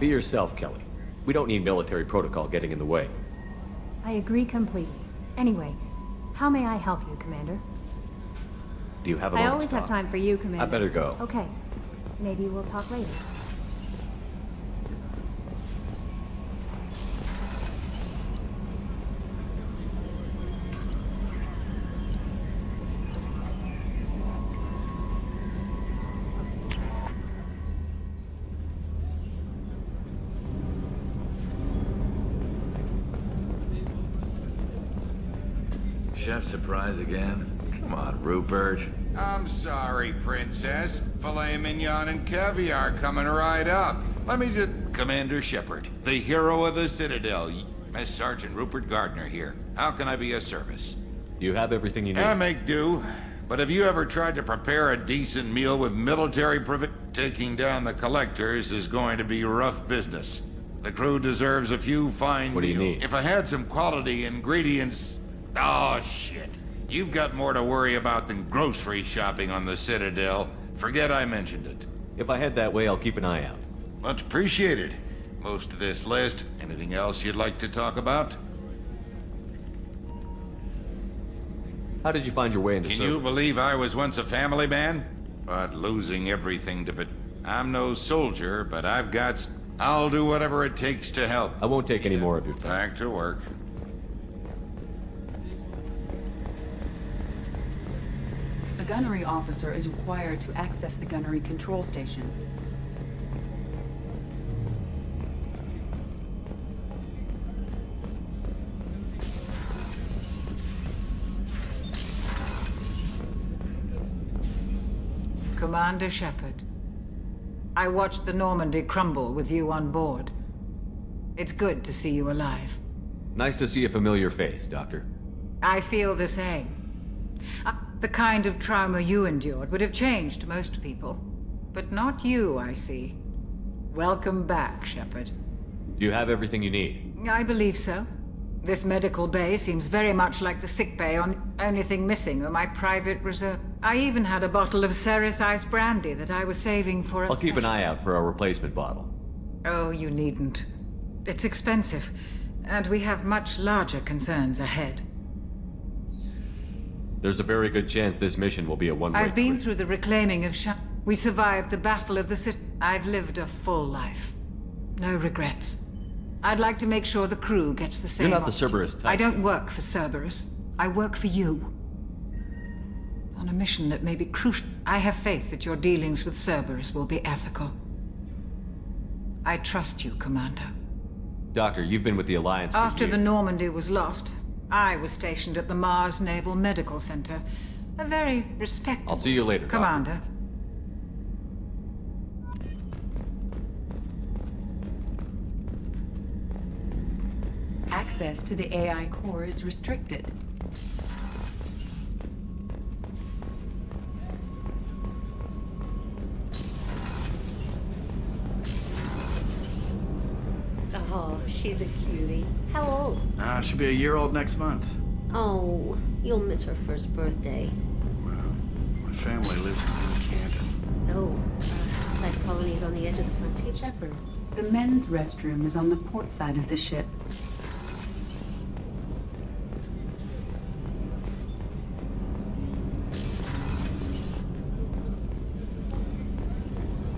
Be yourself, Kelly. We don't need military protocol getting in the way. I agree completely. Anyway, how may I help you, Commander? Do you have a I moment always to have talk? time for you, Commander. I better go. Okay. Maybe we'll talk later. Chef surprise again? Come on, Rupert. I'm sorry, Princess. Filet mignon and caviar coming right up. Let me just... Commander Shepard, the hero of the Citadel. Miss Sergeant Rupert Gardner here. How can I be of service? You have everything you need? I make do. But have you ever tried to prepare a decent meal with military Taking down the collectors is going to be rough business. The crew deserves a few fine What do you meals. need? If I had some quality ingredients... Oh, shit. You've got more to worry about than grocery shopping on the Citadel. Forget I mentioned it. If I head that way, I'll keep an eye out. Much appreciated. Most of this list. Anything else you'd like to talk about? How did you find your way into Can you believe I was once a family man? But losing everything to... I'm no soldier, but I've got... I'll do whatever it takes to help. I won't take any more of your time. Back to work. A gunnery officer is required to access the gunnery control station. Commander Shepard, I watched the Normandy crumble with you on board. It's good to see you alive. Nice to see a familiar face, Doctor. I feel the same. The kind of trauma you endured would have changed most people. But not you, I see. Welcome back, Shepard. Do you have everything you need? I believe so. This medical bay seems very much like the sick bay. Only thing missing are my private reserve. I even had a bottle of Ceres Ice brandy that I was saving for a I'll keep an special- eye out for a replacement bottle. Oh, you needn't. It's expensive, and we have much larger concerns ahead. There's a very good chance this mission will be a one-way I've been trip. through the reclaiming of We survived the Battle of the City. I've lived a full life. No regrets. I'd like to make sure the crew gets the same You're not the opportunity. Cerberus type. I don't work for Cerberus. I work for you. On a mission that may be crucial. I have faith that your dealings with Cerberus will be ethical. I trust you, Commander. Doctor, you've been with the Alliance for After the years. Normandy was lost, I was stationed at the Mars Naval Medical Center. A very respectable... I'll see you later, Doctor. Commander. Access to the AI core is restricted. Oh, she's a cutie. How old? She'll be a year old next month. Oh, you'll miss her first birthday. My family lives in Canton. Oh, like colonies on the edge of the frontier. Shepard, the men's restroom is on the port side of the ship.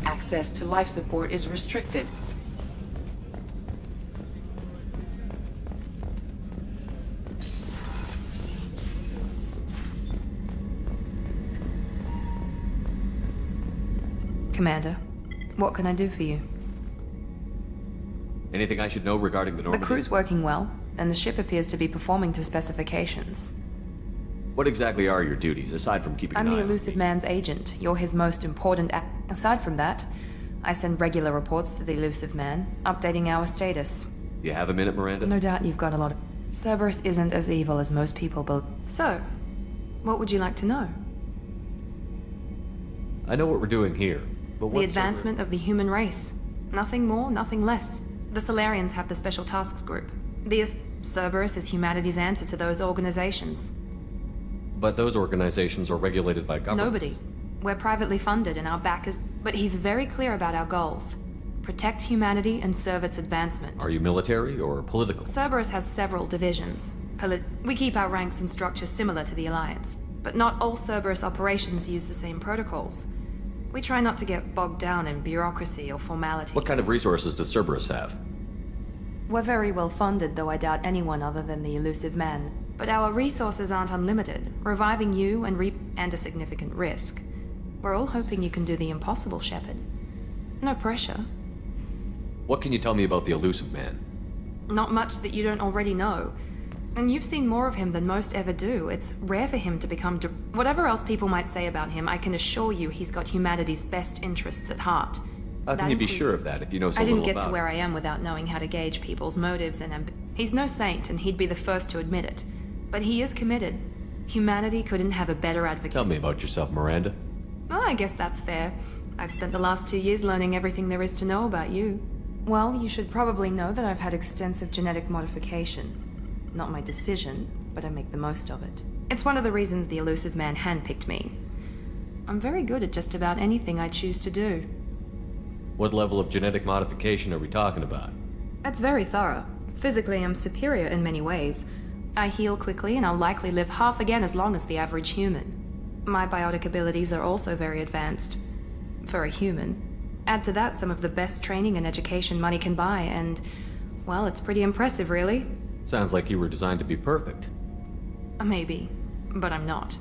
Access to life support is restricted. Commander, what can I do for you? Anything I should know regarding the The Normandy? crew's working well, and the ship appears to be performing to specifications. What exactly are your duties, aside from keeping I'm an eye the on Elusive Man's agent. You're his most important Aside from that, I send regular reports to the Elusive Man, updating our status. You have a minute, Miranda? No doubt you've got a lot of... Cerberus isn't as evil as most people believe. So, what would you like to know? I know what we're doing here, but The what's advancement of the human race. Nothing more, nothing less. The Solarians have the Special Tasks Group. Cerberus is humanity's answer to those organizations. But those organizations are regulated by government. Nobody. We're privately funded and our back is... But he's very clear about our goals. Protect humanity and serve its advancement. Are you military or political? Cerberus has several divisions. We keep our ranks and structures similar to the Alliance, but not all Cerberus operations use the same protocols. We try not to get bogged down in bureaucracy or formality. What kind of resources does Cerberus have? We're very well funded, though I doubt anyone other than the elusive man. But our resources aren't unlimited, reviving you and a significant risk. We're all hoping you can do the impossible, Shepard. No pressure. What can you tell me about the elusive man? Not much that you don't already know. And you've seen more of him than most ever do. It's rare for him to become... Whatever else people might say about him, I can assure you he's got humanity's best interests at heart. How can you be sure of that if you know so I little didn't about get to him? where I am without knowing how to gauge people's motives and He's no saint, and he'd be the first to admit it. But he is committed. Humanity couldn't have a better advocate. Tell me about yourself, Miranda. Oh, I guess that's fair. I've spent the last 2 years learning everything there is to know about you. Well, you should probably know that I've had extensive genetic modification. Not my decision, but I make the most of it. It's one of the reasons the elusive man handpicked me. I'm very good at just about anything I choose to do. What level of genetic modification are we talking about? That's very thorough. Physically, I'm superior in many ways. I heal quickly, and I'll likely live half again as long as the average human. My biotic abilities are also very advanced. For a human. Add to that some of the best training and education money can buy, and... well, it's pretty impressive, really. Sounds like you were designed to be perfect. Maybe, but I'm not.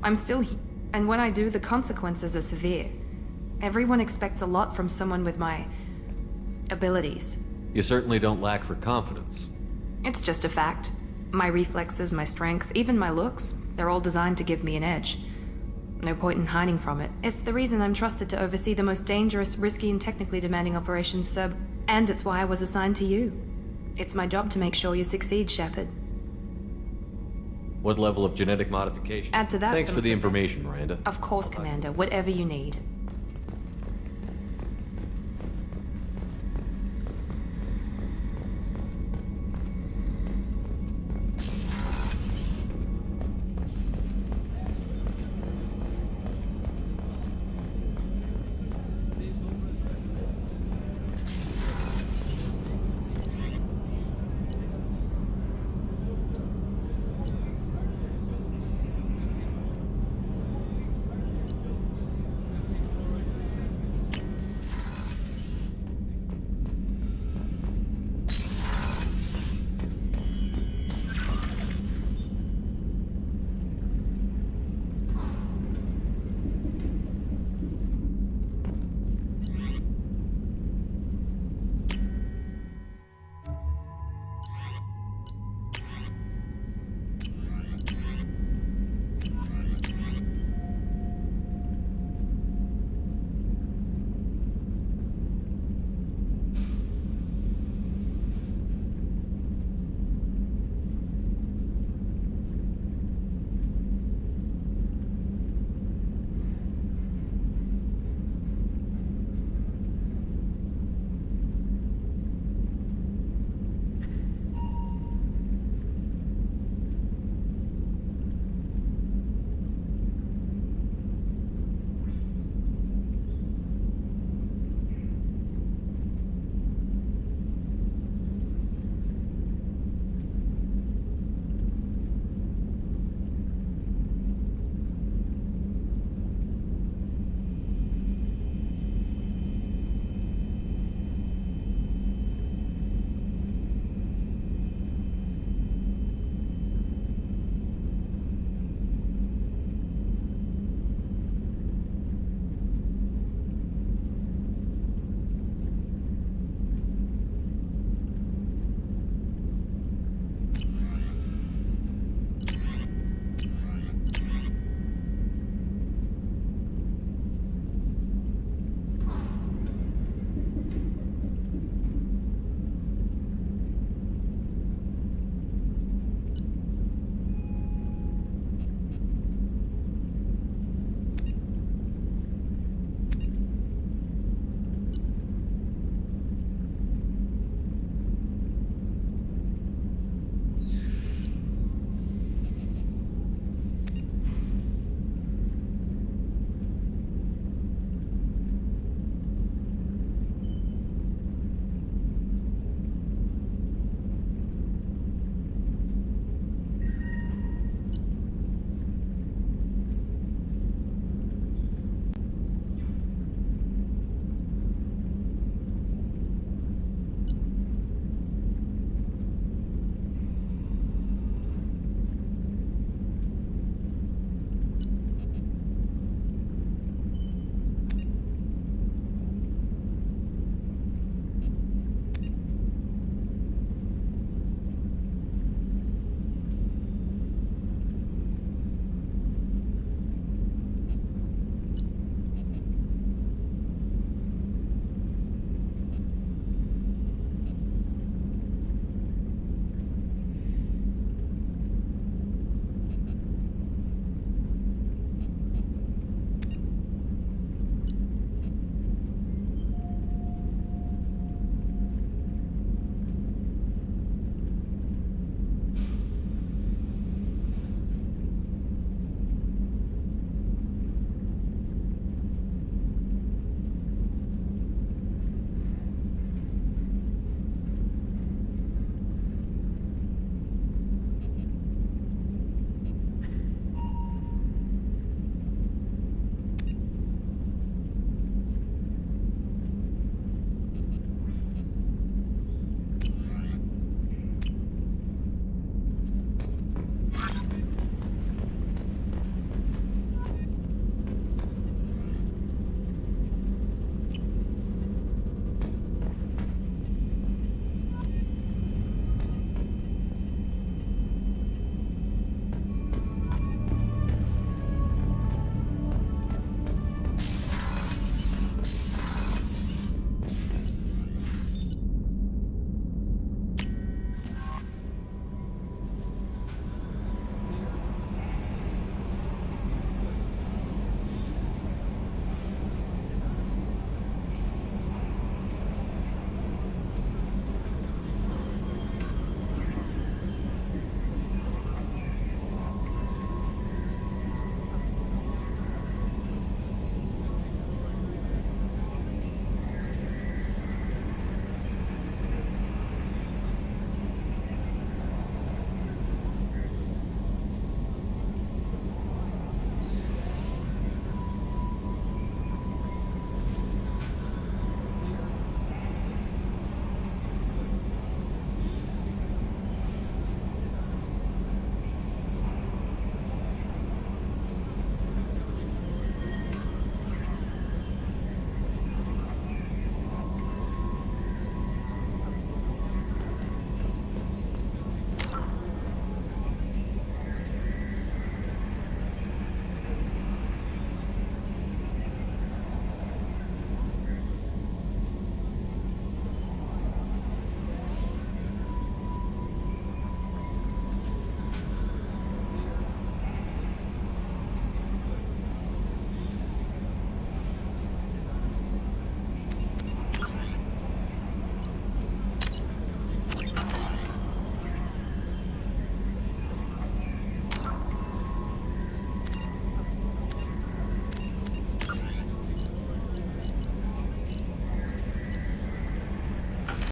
I'm still and when I do, the consequences are severe. Everyone expects a lot from someone with my... abilities. You certainly don't lack for confidence. It's just a fact. My reflexes, my strength, even my looks, they're all designed to give me an edge. No point in hiding from it. It's the reason I'm trusted to oversee the most dangerous, risky, and technically demanding operations, and it's why I was assigned to you. It's my job to make sure you succeed, Shepard. What level of genetic modification? Add to that Thanks some for of the the information, Miranda. Of course, Commander. Whatever you need.